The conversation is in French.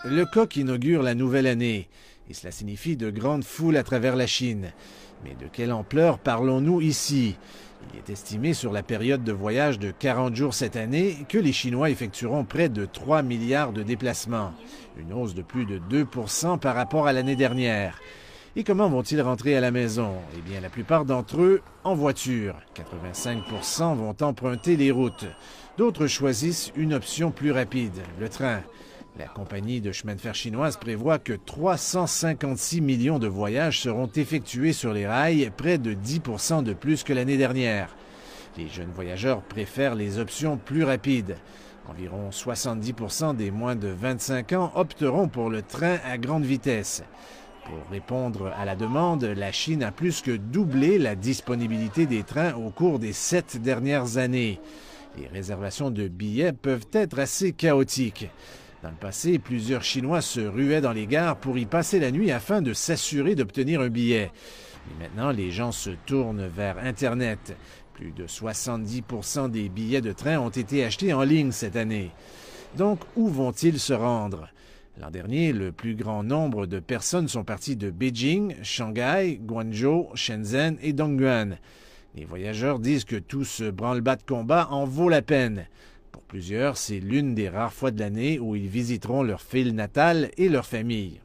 Le coq inaugure la nouvelle année, et cela signifie de grandes foules à travers la Chine. Mais de quelle ampleur parlons-nous ici? Il est estimé sur la période de voyage de 40 jours cette année que les Chinois effectueront près de 3 milliards de déplacements, une hausse de plus de 2% par rapport à l'année dernière. Et comment vont-ils rentrer à la maison? Eh bien, la plupart d'entre eux en voiture. 85% vont emprunter les routes. D'autres choisissent une option plus rapide, le train. La compagnie de chemin de fer chinoise prévoit que 356 millions de voyages seront effectués sur les rails, près de 10% de plus que l'année dernière. Les jeunes voyageurs préfèrent les options plus rapides. Environ 70% des moins de 25 ans opteront pour le train à grande vitesse. Pour répondre à la demande, la Chine a plus que doublé la disponibilité des trains au cours des 7 dernières années. Les réservations de billets peuvent être assez chaotiques. Dans le passé, plusieurs Chinois se ruaient dans les gares pour y passer la nuit afin de s'assurer d'obtenir un billet. Mais maintenant, les gens se tournent vers Internet. Plus de 70% des billets de train ont été achetés en ligne cette année. Donc, où vont-ils se rendre? L'an dernier, le plus grand nombre de personnes sont parties de Beijing, Shanghai, Guangzhou, Shenzhen et Dongguan. Les voyageurs disent que tout ce branle-bas de combat en vaut la peine. Pour plusieurs, c'est l'une des rares fois de l'année où ils visiteront leur ville natale et leur famille.